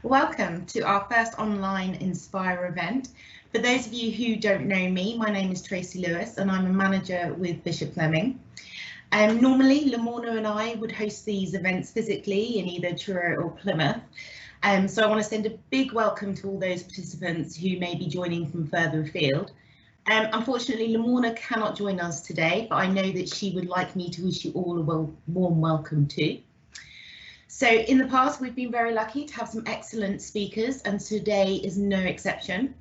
Welcome to our first online Inspire event. For those of you who don't know me, my name is Tracy Lewis and I'm a manager with Bishop Fleming. Normally, Lamorna and I would host these events physically in either Truro or Plymouth. So I want to send a big welcome to all those participants who may be joining from further afield. Unfortunately, Lamorna cannot join us today, but I know that she would like me to wish you all a warm welcome too. So in the past, we've been very lucky to have some excellent speakers, and today is no exception.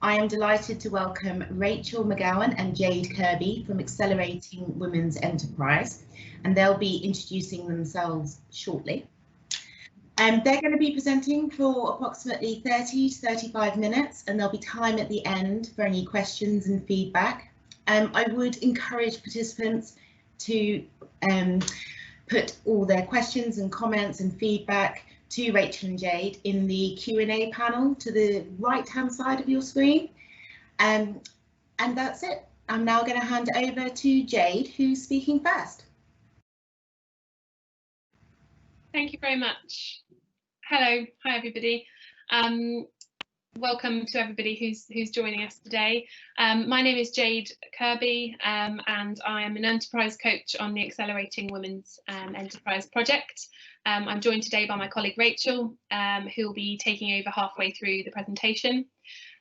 I am delighted to welcome Rachel McGowan and Jayde Kirby from Accelerating Women's Enterprise, and they'll be introducing themselves shortly. They're going to be presenting for approximately 30 to 35 minutes, and there'll be time at the end for any questions and feedback. I would encourage participants to put all their questions and comments and feedback to Rachel and Jayde in the Q&A panel to the right-hand side of your screen. And that's it. I'm now going to hand over to Jayde, who's speaking first. Thank you very much. Hello, hi everybody. Welcome to everybody who's joining us today. My name is Jayde Kirby and I am an enterprise coach on the Accelerating Women's Enterprise project. I'm joined today by my colleague Rachel, who will be taking over halfway through the presentation.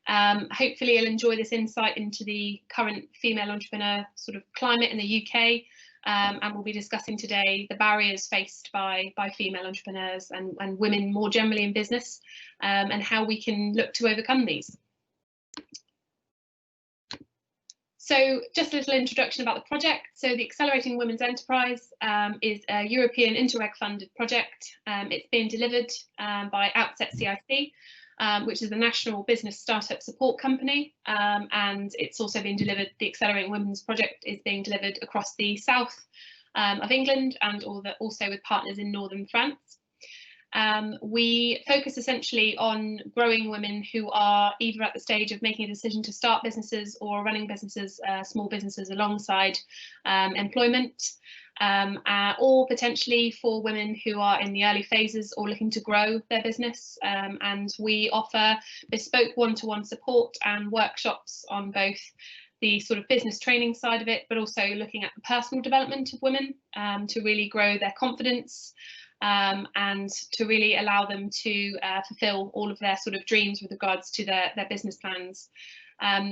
Hopefully you'll enjoy this insight into the current female entrepreneur sort of climate in the UK. And we'll be discussing today the barriers faced by female entrepreneurs and women more generally in business, and how we can look to overcome these. So just a little introduction about the project. So the Accelerating Women's Enterprise is a European Interreg funded project. It's being delivered by Outset CIC, which is the National Business Startup Support Company, and it's also being delivered, the Accelerating Women's project is being delivered across the south of England and also with partners in northern France. We focus essentially on growing women who are either at the stage of making a decision to start businesses or running businesses, small businesses alongside employment. Or potentially for women who are in the early phases or looking to grow their business, and we offer bespoke one-to-one support and workshops on both the sort of business training side of it, but also looking at the personal development of women to really grow their confidence and to really allow them to fulfill all of their sort of dreams with regards to their business plans.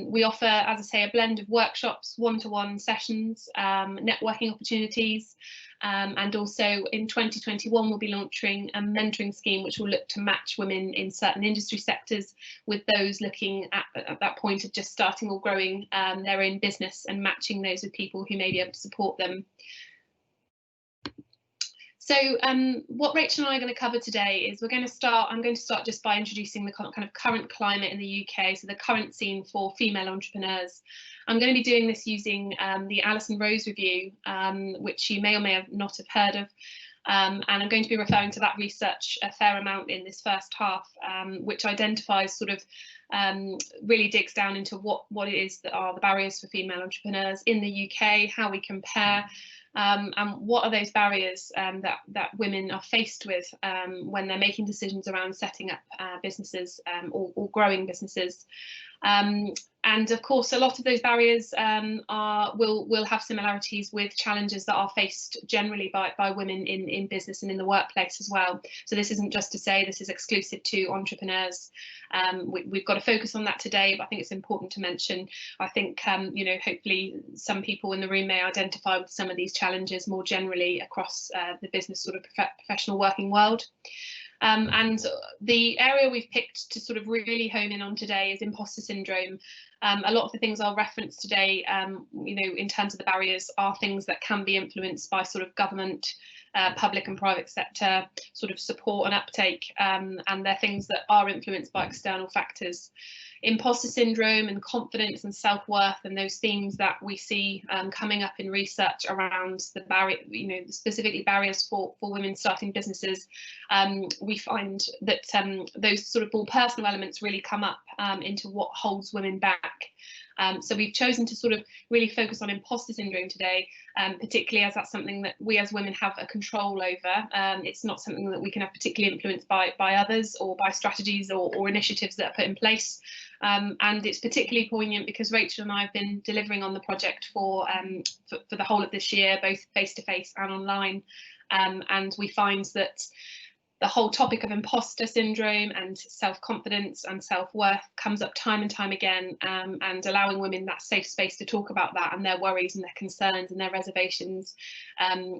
We offer, as I say, a blend of workshops, one-to-one sessions, networking opportunities, and also in 2021 we'll be launching a mentoring scheme which will look to match women in certain industry sectors with those looking at that point of just starting or growing their own business, and matching those with people who may be able to support them. So what Rachel and I are going to cover today is I'm going to start just by introducing the kind of current climate in the UK, so the current scene for female entrepreneurs. I'm going to be doing this using the Alison Rose Review, which you may or may not have heard of. And I'm going to be referring to that research a fair amount in this first half, which identifies sort of really digs down into what it is that are the barriers for female entrepreneurs in the UK, how we compare, and what are those barriers that women are faced with when they're making decisions around setting up businesses or growing businesses. And of course, a lot of those barriers will have similarities with challenges that are faced generally by women in business and in the workplace as well. So this isn't just to say this is exclusive to entrepreneurs. We've got to focus on that today, but I think it's important to mention. I think you know, hopefully some people in the room may identify with some of these challenges more generally across the business sort of professional working world. And the area we've picked to sort of really home in on today is imposter syndrome. A lot of the things I'll reference today, you know, in terms of the barriers, are things that can be influenced by sort of government, public and private sector sort of support and uptake, and they're things that are influenced by external factors. Imposter syndrome and confidence and self-worth and those themes that we see coming up in research around the barrier, you know, specifically barriers for women starting businesses. We find that those sort of more personal elements really come up into what holds women back. So we've chosen to sort of really focus on imposter syndrome today, particularly as that's something that we as women have a control over. It's not something that we can have particularly influenced by others or by strategies or initiatives that are put in place. And it's particularly poignant because Rachel and I have been delivering on the project for the whole of this year, both face-to-face and online. And we find that the whole topic of imposter syndrome and self-confidence and self-worth comes up time and time again, and allowing women that safe space to talk about that and their worries and their concerns and their reservations.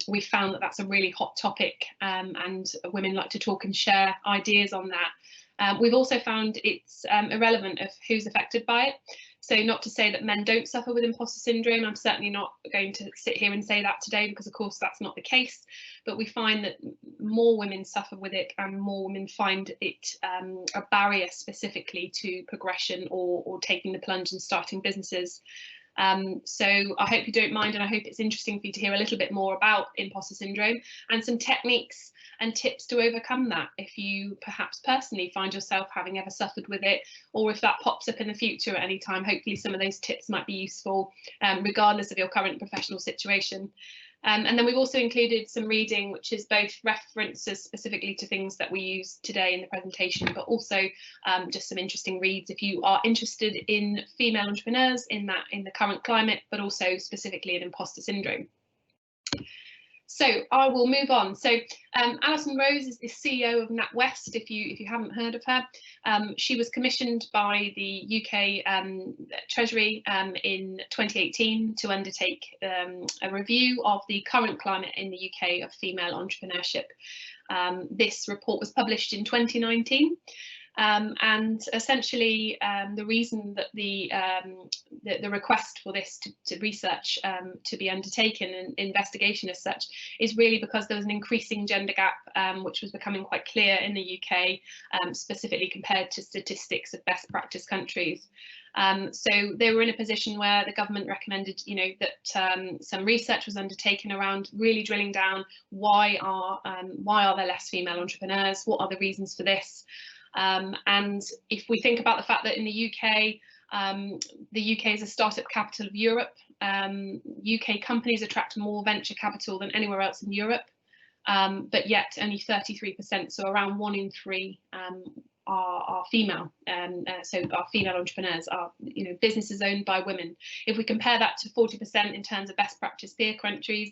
We found that that's a really hot topic, and women like to talk and share ideas on that. We've also found it's irrelevant of who's affected by it. So not to say that men don't suffer with imposter syndrome. I'm certainly not going to sit here and say that today, because of course that's not the case. But we find that more women suffer with it, and more women find it a barrier specifically to progression or taking the plunge and starting businesses. So I hope you don't mind, and I hope it's interesting for you to hear a little bit more about imposter syndrome and some techniques and tips to overcome that if you perhaps personally find yourself having ever suffered with it, or if that pops up in the future at any time. Hopefully some of those tips might be useful regardless of your current professional situation. And then we've also included some reading, which is both references specifically to things that we use today in the presentation, but also just some interesting reads if you are interested in female entrepreneurs in the current climate, but also specifically in imposter syndrome. So I will move on. So Alison Rose is the CEO of NatWest, if you haven't heard of her. She was commissioned by the UK Treasury in 2018 to undertake a review of the current climate in the UK of female entrepreneurship. This report was published in 2019. And essentially the reason that the request for this to research to be undertaken, and investigation as such, is really because there was an increasing gender gap which was becoming quite clear in the UK, specifically compared to statistics of best practice countries. So they were in a position where the government recommended, that some research was undertaken around really drilling down why are there less female entrepreneurs, what are the reasons for this. And if we think about the fact that in the UK is a startup capital of Europe, UK companies attract more venture capital than anywhere else in Europe, but yet only 33%, so around 1 in 3 are female. So our female entrepreneurs are, businesses owned by women. If we compare that to 40% in terms of best practice peer countries,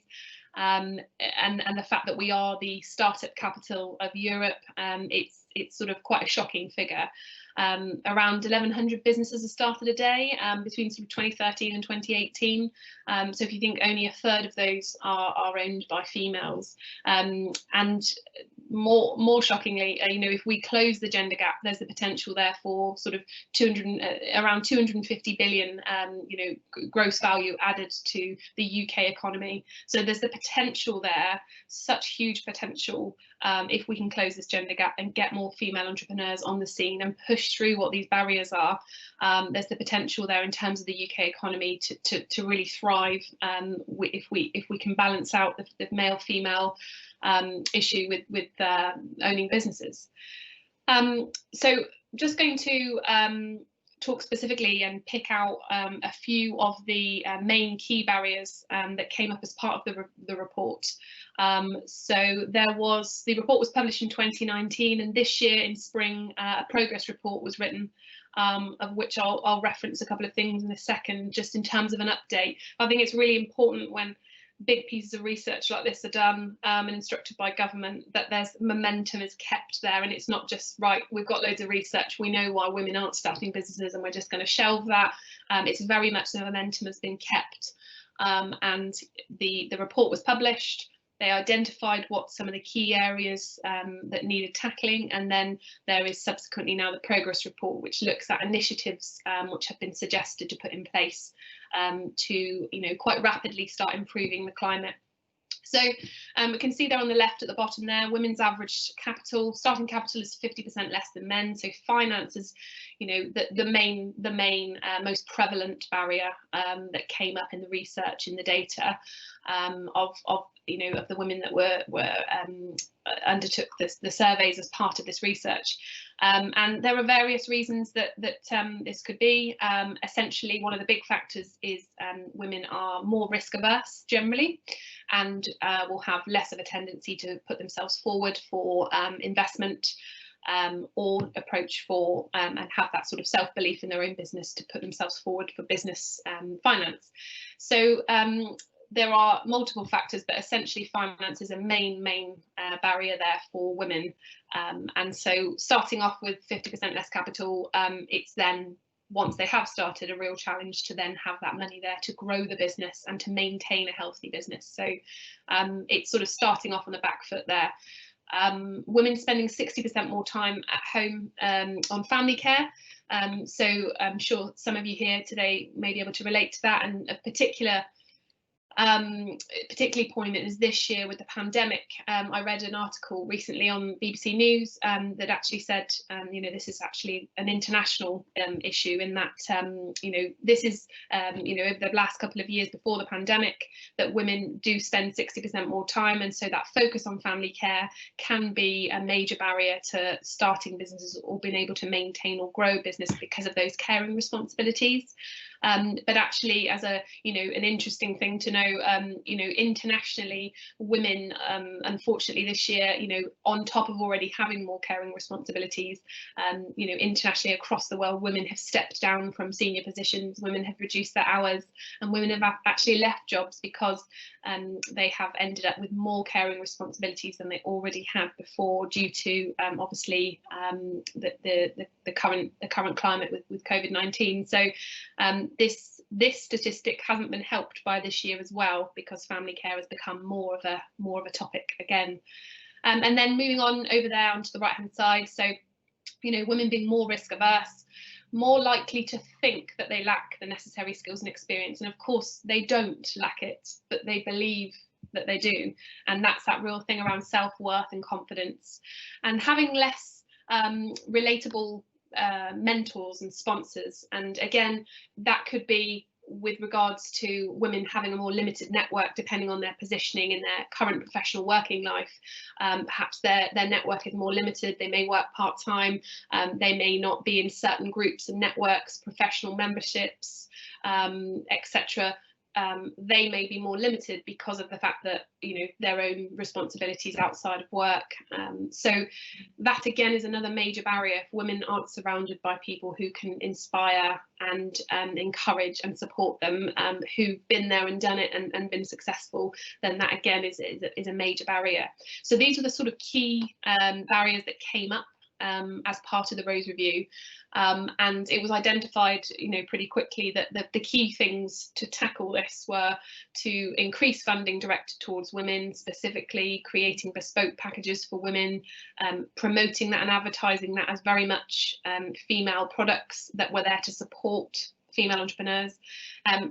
and the fact that we are the startup capital of Europe, it's sort of quite a shocking figure. Around 1,100 businesses are started a day between sort of 2013 and 2018. So if you think only a third of those are owned by females, and more shockingly, if we close the gender gap, there's the potential there for sort of around 250 billion, gross value added to the UK economy. So there's the potential there, such huge potential, if we can close this gender gap and get more female entrepreneurs on the scene and push through what these barriers are. There's the potential there in terms of the UK economy to really thrive, if we can balance out the male-female issue with owning businesses. So just going to talk specifically and pick out a few of the main key barriers that came up as part of the report. So the report was published in 2019, and this year in spring a progress report was written, of which I'll reference a couple of things in a second, just in terms of an update. I think it's really important when big pieces of research like this are done and instructed by government, that there's momentum is kept there, and it's not just, right, we've got loads of research, we know why women aren't starting businesses and we're just going to shelve that. It's very much the momentum has been kept, and the report was published. They identified what some of the key areas that needed tackling, and then there is subsequently now the progress report, which looks at initiatives which have been suggested to put in place to quite rapidly start improving the climate. So we can see there on the left at the bottom there, women's average starting capital is 50% less than men. So finance is, the main most prevalent barrier that came up in the research, in the data of the women that were undertook the surveys as part of this research. And there are various reasons that this could be. Essentially, one of the big factors is women are more risk averse generally, and will have less of a tendency to put themselves forward for investment, or approach for and have that sort of self-belief in their own business to put themselves forward for business finance. So there are multiple factors, but essentially finance is a main barrier there for women. And so starting off with 50% less capital, it's then, once they have started, a real challenge to then have that money there to grow the business and to maintain a healthy business. So it's sort of starting off on the back foot there. Women spending 60% more time at home on family care. So I'm sure some of you here today may be able to relate to that, and a particularly poignant is this year with the pandemic. I read an article recently on BBC News that actually said, this is actually an international issue, in that, this is, over the last couple of years before the pandemic, that women do spend 60% more time. And so that focus on family care can be a major barrier to starting businesses or being able to maintain or grow business because of those caring responsibilities. But actually, as an interesting thing to know, internationally, women, unfortunately this year, on top of already having more caring responsibilities, internationally across the world, women have stepped down from senior positions, women have reduced their hours, and women have actually left jobs because they have ended up with more caring responsibilities than they already had before, due to obviously the current climate with COVID-19. So this statistic hasn't been helped by this year as well, because family care has become more of a topic again. And then moving on over there onto the right hand side, so women being more risk averse, more likely to think that they lack the necessary skills and experience, and of course they don't lack it, but they believe that they do, and that's that real thing around self-worth and confidence, and having less relatable mentors and sponsors. And again, that could be with regards to women having a more limited network depending on their positioning in their current professional working life. Perhaps their network is more limited, they may work part-time, they may not be in certain groups and networks, professional memberships, etc. They may be more limited because of the fact that their own responsibilities outside of work. So that again is another major barrier. If women aren't surrounded by people who can inspire and encourage and support them, who've been there and done it and been successful, then that again is a major barrier. So these are the sort of key barriers that came up as part of the Rose Review, and it was identified pretty quickly that the key things to tackle this were to increase funding directed towards women, specifically creating bespoke packages for women, promoting that and advertising that as very much female products that were there to support female entrepreneurs,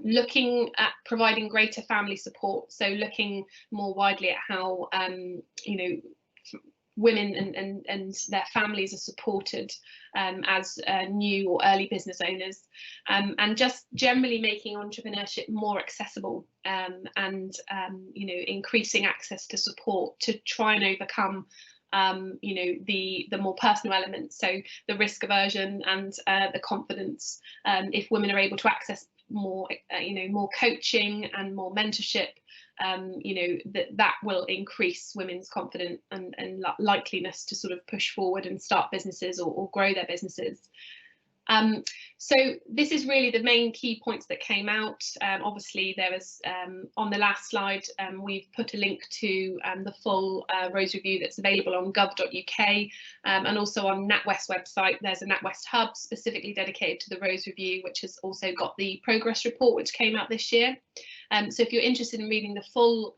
looking at providing greater family support, so looking more widely at how women and their families are supported as new or early business owners, and just generally making entrepreneurship more accessible, and increasing access to support to try and overcome the more personal elements, so the risk aversion and the confidence. If women are able to access more more coaching and more mentorship, that will increase women's confidence and likeliness to sort of push forward and start businesses or grow their businesses. So this is really the main key points that came out. Obviously there was on the last slide, we've put a link to the full Rose Review that's available on gov.uk, and also on NatWest website. There's a NatWest hub specifically dedicated to the Rose Review, which has also got the progress report which came out this year. So if you're interested in reading the full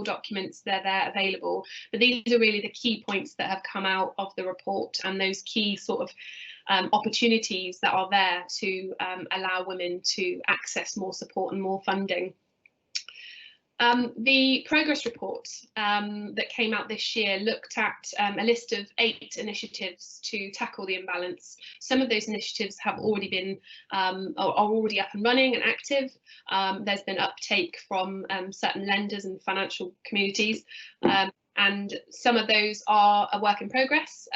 documents, they're there available. But these are really the key points that have come out of the report, and those key sort of opportunities that are there to allow women to access more support and more funding. The progress report that came out this year looked at a list of 8 initiatives to tackle the imbalance. Some of those initiatives have already been are already up and running and active. There's been uptake from certain lenders and financial communities. and some of those are a work in progress,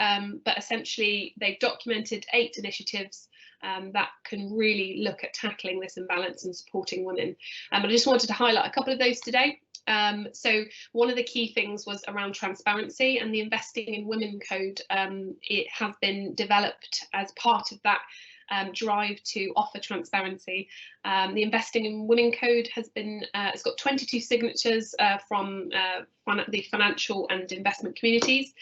but essentially they've documented 8 initiatives that can really look at tackling this imbalance and supporting women. I just wanted to highlight a couple of those today. So one of the key things was around transparency, and the Investing in Women Code. It has been developed as part of that drive to offer transparency. The Investing in Women Code has been, it's got 22 signatures from the financial and investment communities.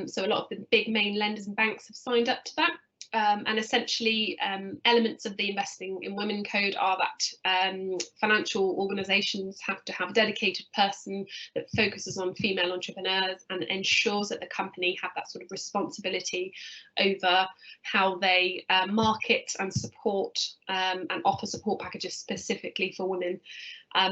So a lot of the big main lenders and banks have signed up to that. And essentially elements of the Investing in Women Code are that financial organisations have to have a dedicated person that focuses on female entrepreneurs and ensures that the company have that sort of responsibility over how they market and support and offer support packages specifically for women.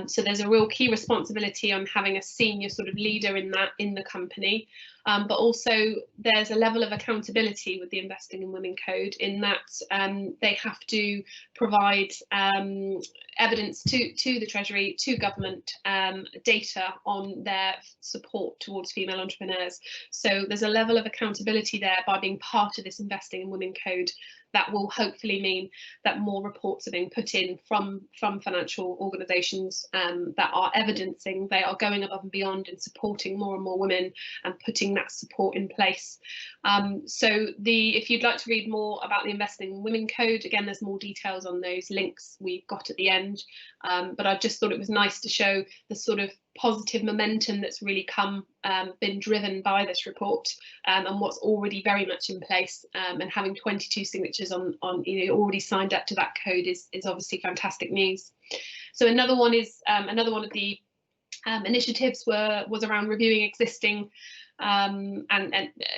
So there's a real key responsibility on having a senior sort of leader in the company, but also there's a level of accountability with the Investing in Women Code in that they have to provide evidence to the Treasury, to government, data on their support towards female entrepreneurs. So there's a level of accountability there by being part of this Investing in Women Code that will hopefully mean that more reports are being put in from financial organisations that are evidencing they are going above and beyond in supporting more and more women and putting that support in place. So if you'd like to read more about the Investing in Women Code, again, there's more details on those links we've got at the end. But I just thought it was nice to show the sort of positive momentum that's really been driven by this report, and what's already very much in place, and having 22 signatures on already signed up to that code is obviously fantastic news. So another one of the initiatives was around reviewing existing and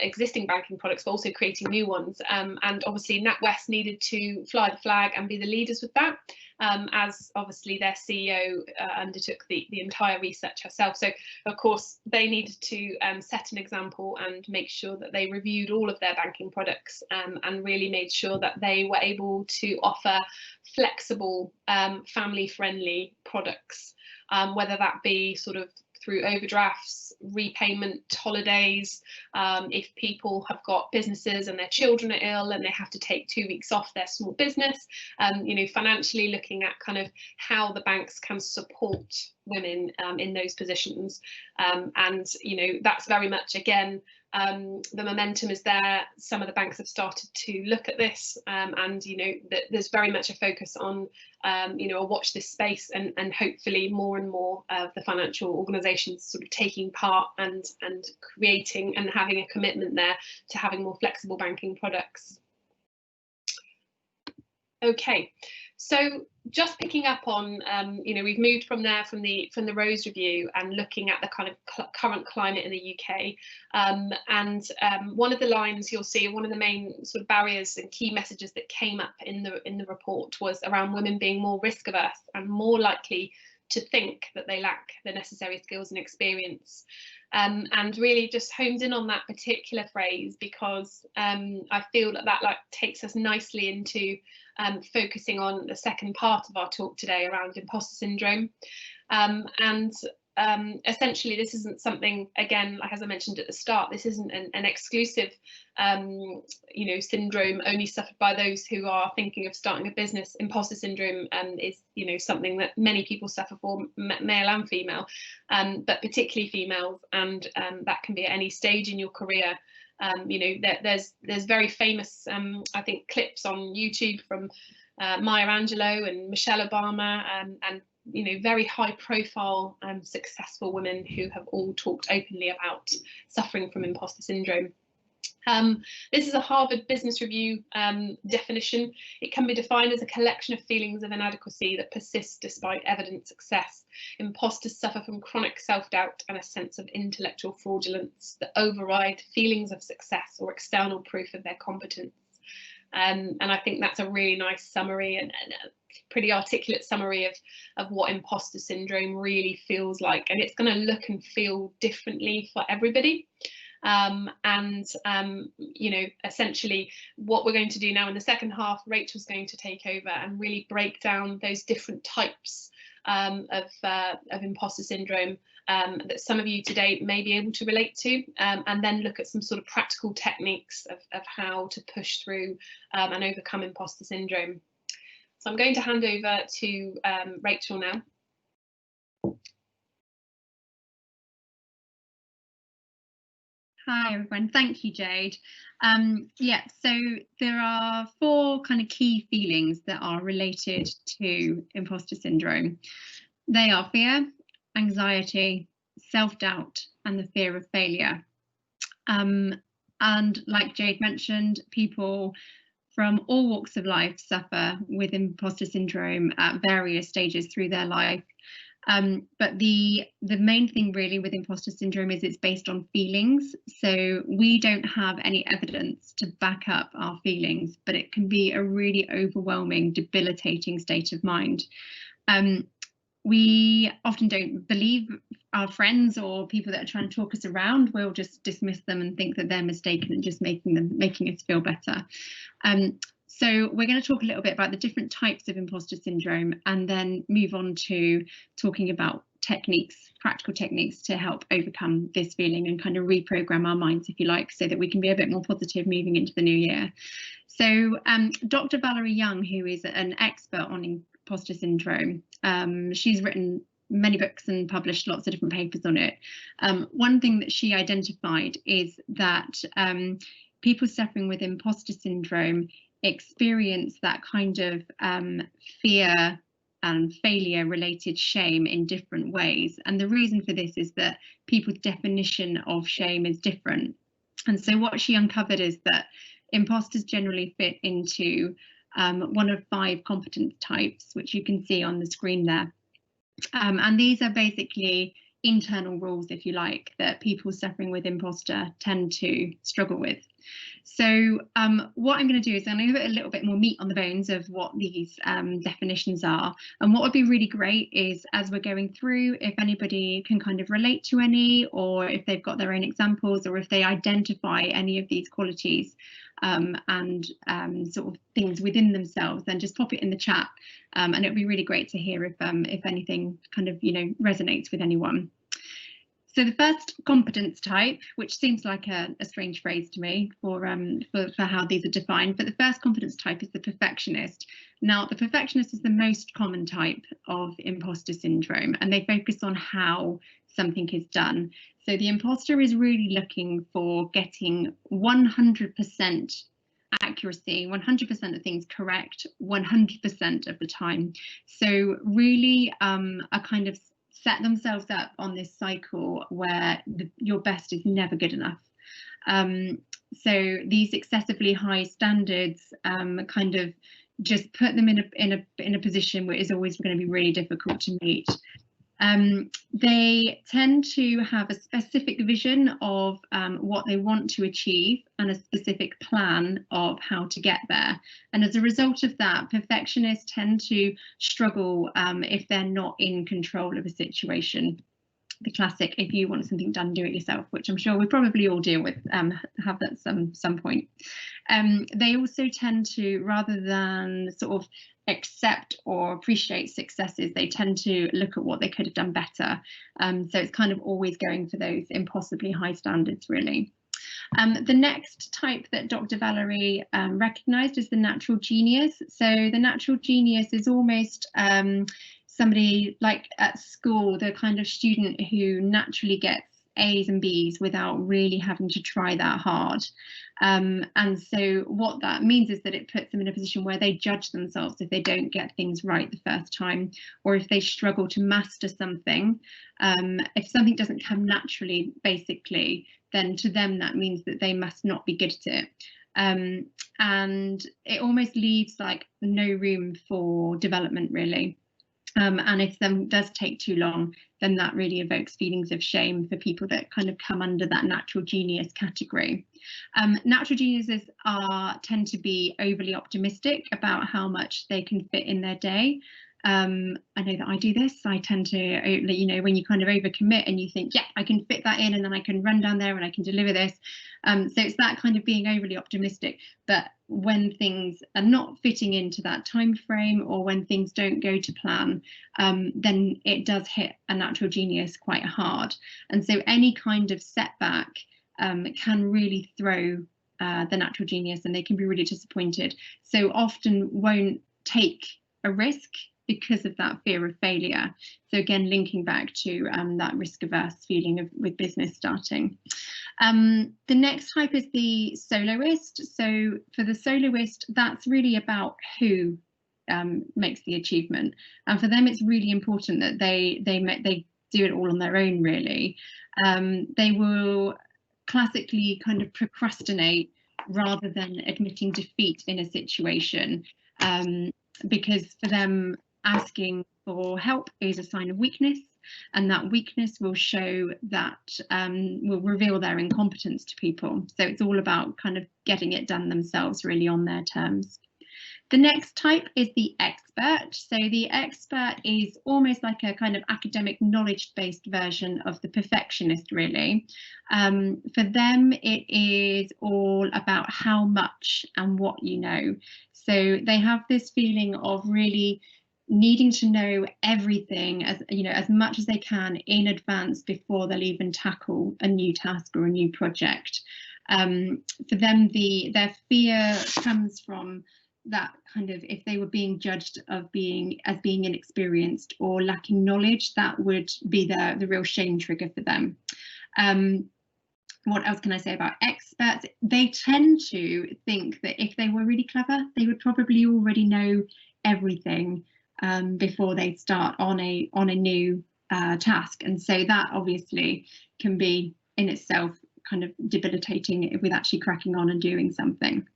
existing banking products, but also creating new ones, and obviously NatWest needed to fly the flag and be the leaders with that, as obviously their CEO undertook the entire research herself. So of course they needed to set an example and make sure that they reviewed all of their banking products, and really made sure that they were able to offer flexible, family-friendly products, whether that be sort of through overdrafts, repayment holidays, if people have got businesses and their children are ill and they have to take 2 weeks off their small business, financially looking at kind of how the banks can support women in those positions. And that's very much, again, the momentum is there. Some of the banks have started to look at this, and there's very much a focus on watch this space, and hopefully more and more of the financial organisations sort of taking part and creating and having a commitment there to having more flexible banking products. Okay, so just picking up on, we've moved from the Rose Review and looking at the kind of current climate in the UK, and one of the lines you'll see, one of the main sort of barriers and key messages that came up in the report was around women being more risk averse and more likely to think that they lack the necessary skills and experience. And really just homed in on that particular phrase because I feel that takes us nicely into focusing on the second part of our talk today around imposter syndrome. Essentially, this isn't something, again, like as I mentioned at the start, this isn't an exclusive, syndrome only suffered by those who are thinking of starting a business. Imposter syndrome is, something that many people suffer for, male and female, but particularly females, and that can be at any stage in your career. There's very famous, I think, clips on YouTube from Maya Angelou and Michelle Obama, and very high profile successful women who have all talked openly about suffering from imposter syndrome. This is a Harvard Business Review definition. It can be defined as a collection of feelings of inadequacy that persist despite evident success. Imposters suffer from chronic self-doubt and a sense of intellectual fraudulence that override feelings of success or external proof of their competence. And I think that's a really nice summary and a pretty articulate summary of what imposter syndrome really feels like. And it's going to look and feel differently for everybody. Essentially what we're going to do now in the second half, Rachel's going to take over and really break down those different types of imposter syndrome, that some of you today may be able to relate to, and then look at some sort of practical techniques of how to push through and overcome imposter syndrome. So I'm going to hand over to Rachel now. Hi everyone, thank you Jade. Yeah, so there are 4 kind of key feelings that are related to imposter syndrome. They are fear, anxiety, self-doubt, and the fear of failure. And like Jade mentioned, people from all walks of life suffer with imposter syndrome at various stages through their life. But the main thing really with imposter syndrome is it's based on feelings. So we don't have any evidence to back up our feelings, but it can be a really overwhelming, debilitating state of mind. We often don't believe our friends or people that are trying to talk us around. We'll just dismiss them and think that they're mistaken and just making us feel better. So we're going to talk a little bit about the different types of imposter syndrome and then move on to talking about techniques, practical techniques to help overcome this feeling and kind of reprogram our minds, if you like, so that we can be a bit more positive moving into the new year. So Dr. Valerie Young, who is an expert on imposter syndrome, she's written many books and published lots of different papers on it. One thing that she identified is that people suffering with imposter syndrome experience that kind of fear and failure related shame in different ways. And the reason for this is that people's definition of shame is different. And so what she uncovered is that imposters generally fit into one of 5 competence types, which you can see on the screen there. And these are basically internal rules, if you like, that people suffering with imposter tend to struggle with. So what I'm going to do is I'm going to put a little bit more meat on the bones of what these definitions are. And what would be really great is, as we're going through, if anybody can kind of relate to any, or if they've got their own examples, or if they identify any of these qualities and sort of things within themselves, then just pop it in the chat. And it'll be really great to hear if anything kind of, you know, resonates with anyone. So the first competence type, which seems like a strange phrase to me for how these are defined, but the first competence type is the perfectionist. Now, the perfectionist is the most common type of imposter syndrome, and they focus on how something is done. So the imposter is really looking for getting 100% accuracy, 100% of things correct, 100% of the time. So really a kind of set themselves up on this cycle where your best is never good enough. So these excessively high standards kind of just put them in a position where it's always going to be really difficult to meet. They tend to have a specific vision of what they want to achieve and a specific plan of how to get there. And as a result of that, perfectionists tend to struggle if they're not in control of a situation. The classic, if you want something done, do it yourself, which I'm sure we probably all deal with, have that some point. They also tend to, rather than sort of accept or appreciate successes, they tend to look at what they could have done better. So it's kind of always going for those impossibly high standards, really. The next type that Dr. Valerie recognised is the natural genius. So the natural genius is almost somebody like at school, the kind of student who naturally gets A's and B's without really having to try that hard. And so what that means is that it puts them in a position where they judge themselves if they don't get things right the first time, or if they struggle to master something. If something doesn't come naturally, basically, then to them that means that they must not be good at it. And it almost leaves like no room for development, really. And if them does take too long, then that really evokes feelings of shame for people that kind of come under that natural genius category. Natural geniuses tend to be overly optimistic about how much they can fit in their day. I know that I do this. I tend to, you know, when you kind of overcommit and you think, yeah, I can fit that in and then I can run down there and I can deliver this. So it's that kind of being overly optimistic. But when things are not fitting into that time frame, or when things don't go to plan, then it does hit a natural genius quite hard. And so any kind of setback can really throw the natural genius, and they can be really disappointed. So often won't take a risk because of that fear of failure. So again, linking back to that risk-averse feeling with business starting. The next type is the soloist. So for the soloist, that's really about who makes the achievement, and for them it's really important that they do it all on their own, really. They will classically kind of procrastinate rather than admitting defeat in a situation, because for them asking for help is a sign of weakness, and that weakness will show that will reveal their incompetence to people. So it's all about kind of getting it done themselves, really, on their terms. The next type is the expert. So the expert is almost like a kind of academic knowledge-based version of the perfectionist, really. For them, it is all about how much and what you know. So they have this feeling of really needing to know everything, as much as they can in advance before they'll even tackle a new task or a new project. For them, their fear comes from that kind of, if they were being judged as being inexperienced or lacking knowledge, that would be the real shame trigger for them. What else can I say about experts? They tend to think that if they were really clever, they would probably already know everything before they start on a new task, and so that obviously can be in itself kind of debilitating with actually cracking on and doing something.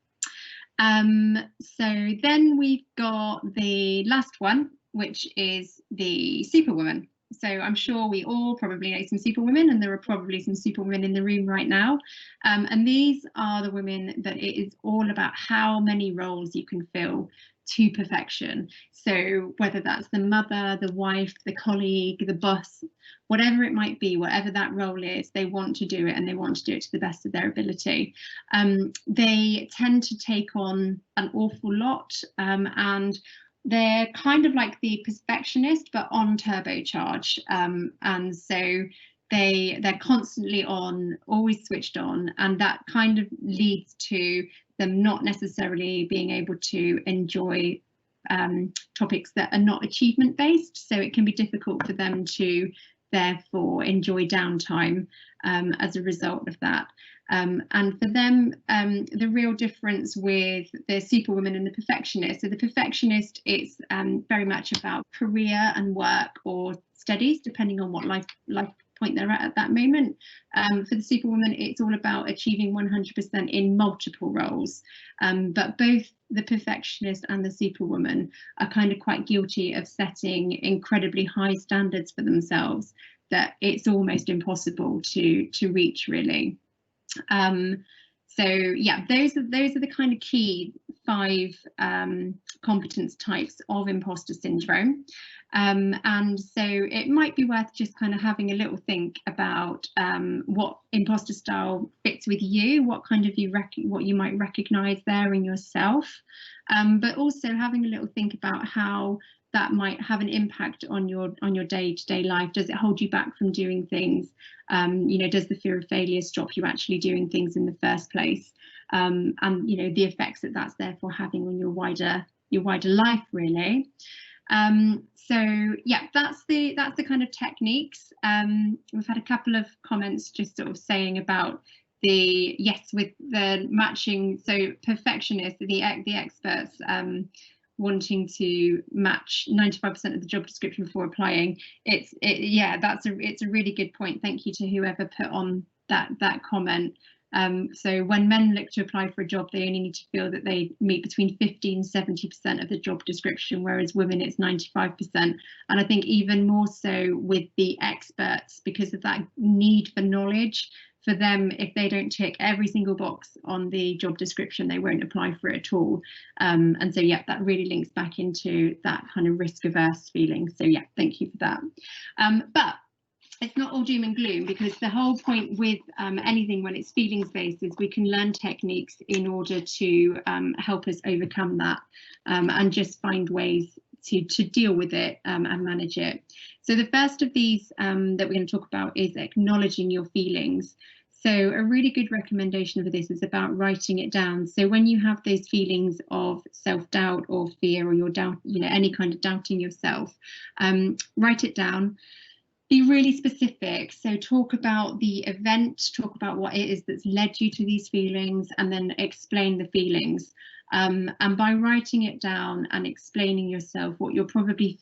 So then we've got the last one, which is the superwoman. So I'm sure we all probably know some superwomen, and there are probably some superwomen in the room right now. And these are the women that it is all about how many roles you can fill to perfection. So whether that's the mother, the wife, the colleague, the boss, whatever it might be, whatever that role is, they want to do it, and they want to do it to the best of their ability. They tend to take on an awful lot, and they're kind of like the perfectionist, but on turbocharge. And so they're constantly on, always switched on, and that kind of leads to them not necessarily being able to enjoy topics that are not achievement based. So it can be difficult for them to therefore enjoy downtime as a result of that. And for them, the real difference with the superwoman and the perfectionist, so the perfectionist, it's very much about career and work or studies, depending on what life point they're at that moment. For the superwoman, it's all about achieving 100% in multiple roles. But both the perfectionist and the superwoman are kind of quite guilty of setting incredibly high standards for themselves that it's almost impossible to reach, really. So yeah, those are the kind of key 5 competence types of imposter syndrome. And so it might be worth just kind of having a little think about what imposter style fits with you, what kind of what you might recognize there in yourself, but also having a little think about how that might have an impact on your day-to-day life. Does it hold you back from doing things? Does the fear of failure stop you actually doing things in the first place? And the effects that that's therefore having on your wider life, really. So yeah, that's the kind of techniques. We've had a couple of comments just sort of saying about with the matching, so perfectionist, the experts wanting to match 95% of the job description before applying. It's a really good point. Thank you to whoever put on that comment. So when men look to apply for a job, they only need to feel that they meet between 50 and 70% of the job description, whereas women it's 95%. And I think even more so with the experts, because of that need for knowledge. For them, if they don't tick every single box on the job description, they won't apply for it at all. And so yeah, that really links back into that kind of risk averse feeling. So yeah, thank you for that. But it's not all doom and gloom, because the whole point with anything when it's feelings based is we can learn techniques in order to help us overcome that and just find ways to deal with it and manage it. So the first of these that we're going to talk about is acknowledging your feelings. So a really good recommendation for this is about writing it down. So when you have those feelings of self-doubt or fear, or your doubt, any kind of doubting yourself, write it down. Be really specific. So talk about the event, talk about what it is that's led you to these feelings, and then explain the feelings. And by writing it down and explaining yourself, what you'll probably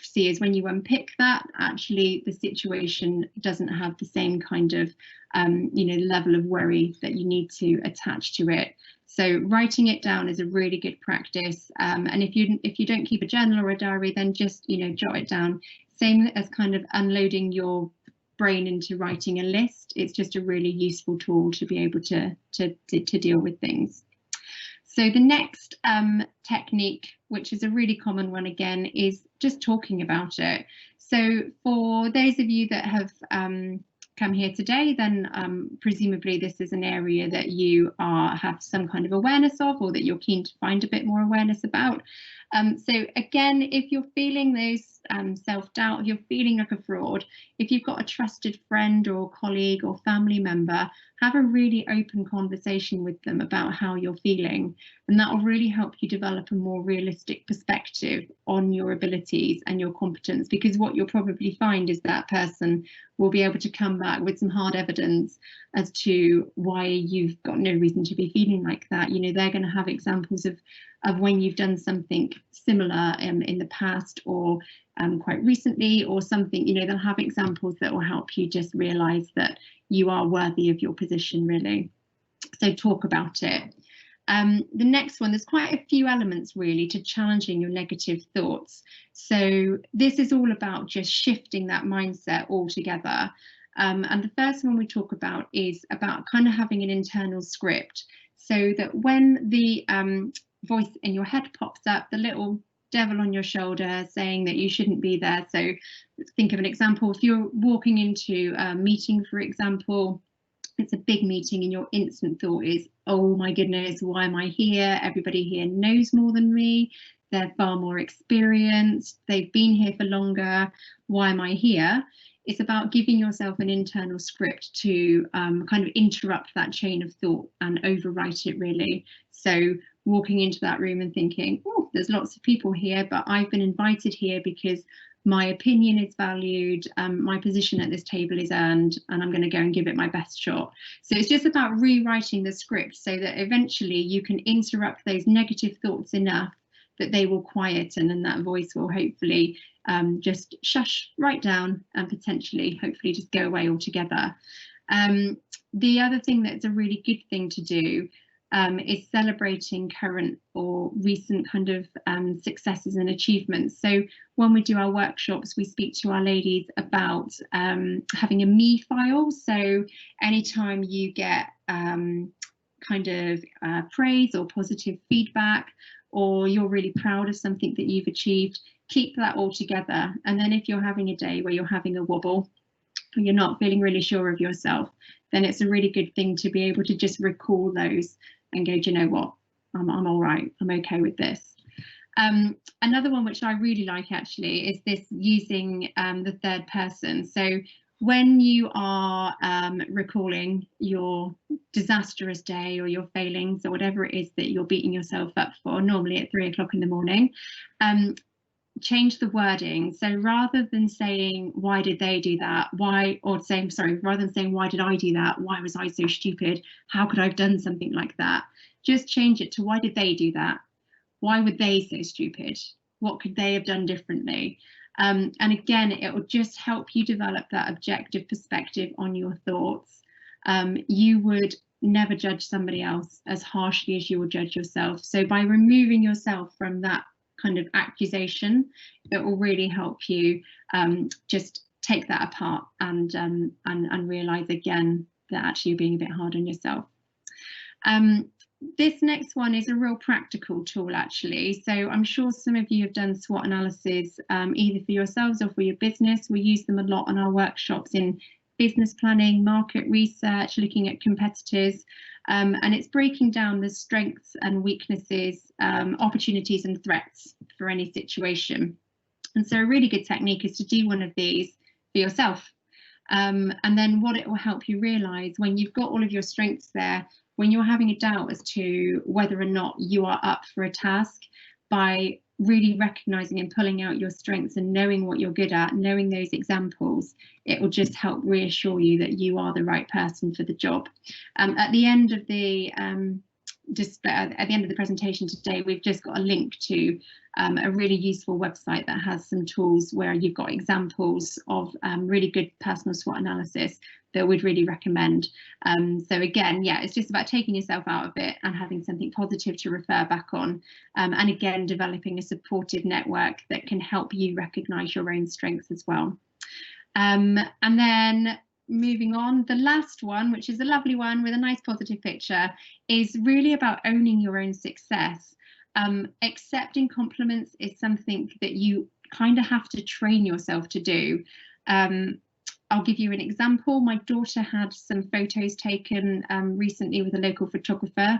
see is when you unpick that, actually the situation doesn't have the same kind of level of worry that you need to attach to it. So writing it down is a really good practice. And if you don't keep a journal or a diary, then just jot it down. Same as kind of unloading your brain into writing a list. It's just a really useful tool to be able to deal with things. So the next technique, which is a really common one again, is just talking about it. So for those of you that have come here today, then presumably this is an area that you have some kind of awareness of, or that you're keen to find a bit more awareness about. So again, if you're feeling those self-doubt, if you're feeling like a fraud, if you've got a trusted friend or colleague or family member, have a really open conversation with them about how you're feeling, and that will really help you develop a more realistic perspective on your abilities and your competence, because what you'll probably find is that person will be able to come back with some hard evidence as to why you've got no reason to be feeling like that. They're going to have examples of when you've done something similar in the past, or quite recently, or something. They'll have examples that will help you just realize that you are worthy of your position, really. So talk about it. The next one, there's quite a few elements really to challenging your negative thoughts. So this is all about just shifting that mindset altogether. And the first one we talk about is about kind of having an internal script, so that when the voice in your head pops up, the little devil on your shoulder saying that you shouldn't be there. So think of an example. If you're walking into a meeting, for example, it's a big meeting, and your instant thought is, oh my goodness, why am I here? Everybody here knows more than me. They're far more experienced. They've been here for longer. Why am I here? It's about giving yourself an internal script to kind of interrupt that chain of thought and overwrite it, really. So walking into that room and thinking, oh, there's lots of people here, but I've been invited here because my opinion is valued, my position at this table is earned, and I'm going to go and give it my best shot. So it's just about rewriting the script so that eventually you can interrupt those negative thoughts enough that they will quieten, and that voice will hopefully just shush right down and potentially, hopefully, just go away altogether. The other thing that's a really good thing to do is celebrating current or recent kind of successes and achievements. So when we do our workshops, we speak to our ladies about having a me file. So anytime you get kind of praise or positive feedback, or you're really proud of something that you've achieved, keep that all together. And then if you're having a day where you're having a wobble, or you're not feeling really sure of yourself, then it's a really good thing to be able to just recall those and go, do you know what, I'm all right, I'm okay with this. Another one which I really like actually is this using the third person. So when you are recalling your disastrous day or your failings or whatever it is that you're beating yourself up for, normally at 3 o'clock in the morning, change the wording. So rather than saying, why did they do that? Rather than saying, why did I do that? Why was I so stupid? How could I have done something like that? Just change it to, why did they do that? Why were they so stupid? What could they have done differently? And again, it will just help you develop that objective perspective on your thoughts. You would never judge somebody else as harshly as you will judge yourself. So by removing yourself from that kind of accusation, it will really help you just take that apart and realize again that actually you're being a bit hard on yourself. this next one is a real practical tool, actually. So I'm sure some of you have done SWOT analysis either for yourselves or for your business. We use them a lot on our workshops in business planning, market research, looking at competitors, and it's breaking down the strengths and weaknesses, opportunities and threats for any situation. And so a really good technique is to do one of these for yourself. And then what it will help you realise when you've got all of your strengths there, when you're having a doubt as to whether or not you are up for a task, by really recognising and pulling out your strengths and knowing what you're good at, knowing those examples, it will just help reassure you that you are the right person for the job. At the end of the presentation today, we've just got a link to a really useful website that has some tools where you've got examples of really good personal SWOT analysis that we'd really recommend. So again, yeah, it's just about taking yourself out of it and having something positive to refer back on, and again developing a supportive network that can help you recognise your own strengths as well. And then moving on, the last one, which is a lovely one with a nice positive picture, is really about owning your own success. Accepting compliments is something that you kind of have to train yourself to do. I'll give you an example. My daughter had some photos taken recently with a local photographer,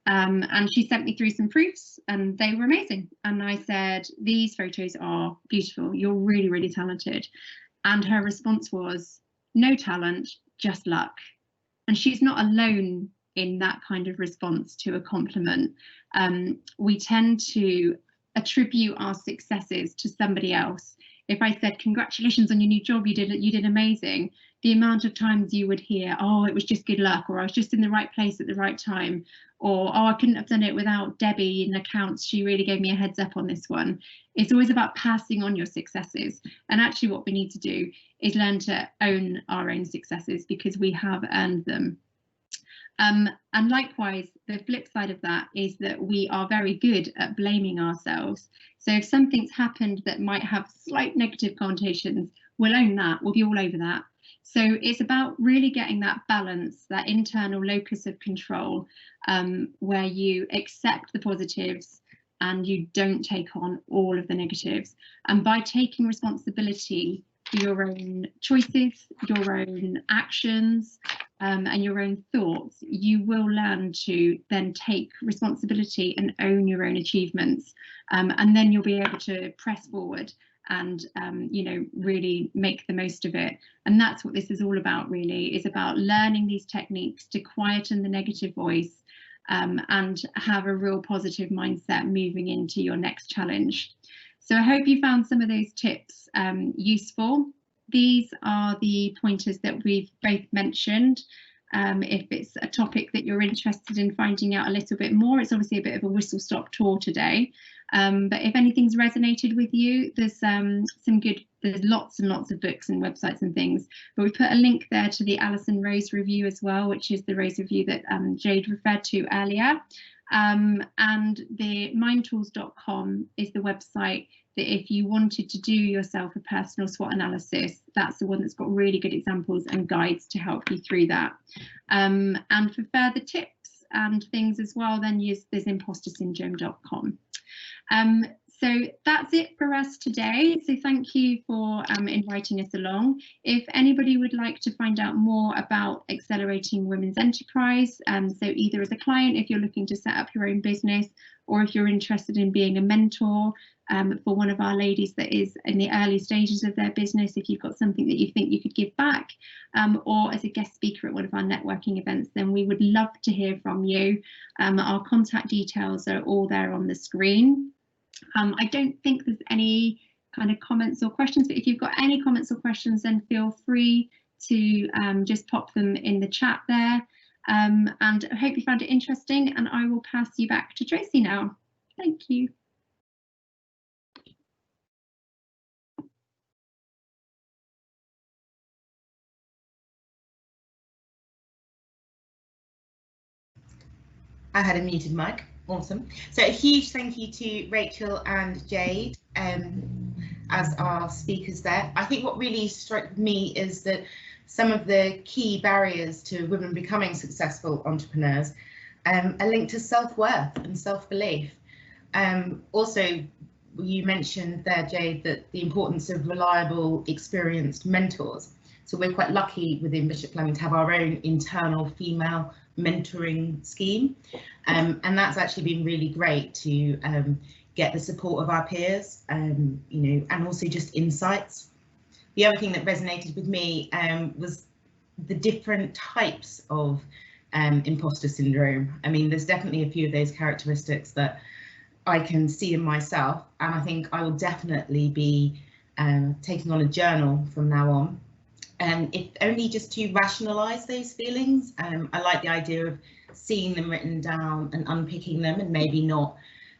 and she sent me through some proofs and they were amazing. And I said, these photos are beautiful, you're really, really talented. And her response was, no talent, just luck. And she's not alone in that kind of response to a compliment. We tend to attribute our successes to somebody else. If I said, congratulations on your new job, you did amazing, the amount of times you would hear, oh, it was just good luck, or I was just in the right place at the right time, or oh, I couldn't have done it without Debbie in accounts, she really gave me a heads up on this one. It's always about passing on your successes. And actually what we need to do is learn to own our own successes because we have earned them. And likewise, the flip side of that is that we are very good at blaming ourselves. So if something's happened that might have slight negative connotations, we'll own that, we'll be all over that. So it's about really getting that balance, that internal locus of control, where you accept the positives and you don't take on all of the negatives. And by taking responsibility for your own choices, your own actions, and your own thoughts, you will learn to then take responsibility and own your own achievements, and then you'll be able to press forward and you know, really make the most of it. And that's what this is all about, really, is about learning these techniques to quieten the negative voice, and have a real positive mindset moving into your next challenge. So I hope you found some of those tips useful. These are the pointers that we've both mentioned. If it's a topic that you're interested in finding out a little bit more, it's obviously a bit of a whistle-stop tour today. But if anything's resonated with you, there's there's lots and lots of books and websites and things. But we put a link there to the Alison Rose review as well, which is the Rose review that Jayde referred to earlier. And the mindtools.com is the website that if you wanted to do yourself a personal SWOT analysis, that's the one that's got really good examples and guides to help you through that. And for further tips and things as well, then there's impostersyndrome.com. So that's it for us today. So thank you for inviting us along. If anybody would like to find out more about accelerating women's enterprise, so either as a client if you're looking to set up your own business, or if you're interested in being a mentor for one of our ladies that is in the early stages of their business, if you've got something that you think you could give back, or as a guest speaker at one of our networking events, then we would love to hear from you. Our contact details are all there on the screen. I don't think there's any kind of comments or questions, but if you've got any comments or questions, then feel free to just pop them in the chat there. And I hope you found it interesting, and I will pass you back to Tracy now. Thank you. I had a muted mic. Awesome. So a huge thank you to Rachel and Jayde as our speakers there. I think what really struck me is that some of the key barriers to women becoming successful entrepreneurs a link to self-worth and self-belief. Also, you mentioned there, Jayde, that the importance of reliable, experienced mentors. So we're quite lucky within Bishop Fleming to have our own internal female mentoring scheme, and that's actually been really great to get the support of our peers, you know, and also just insights. The other thing that resonated with me was the different types of imposter syndrome. I mean, there's definitely a few of those characteristics that I can see in myself, and I think I will definitely be taking on a journal from now on, if only just to rationalise those feelings. I like the idea of seeing them written down and unpicking them, and maybe not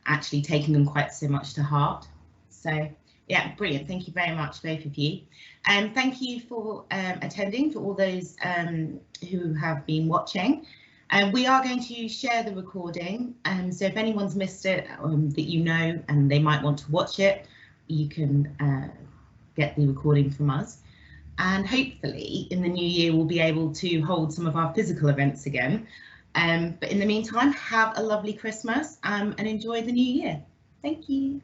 actually taking them quite so much to heart. So yeah, brilliant. Thank you very much, both of you. And thank you for attending, for all those who have been watching. We are going to share the recording, so if anyone's missed it that you know and they might want to watch it, you can get the recording from us. And hopefully in the new year we'll be able to hold some of our physical events again. But in the meantime, have a lovely Christmas and enjoy the new year. Thank you.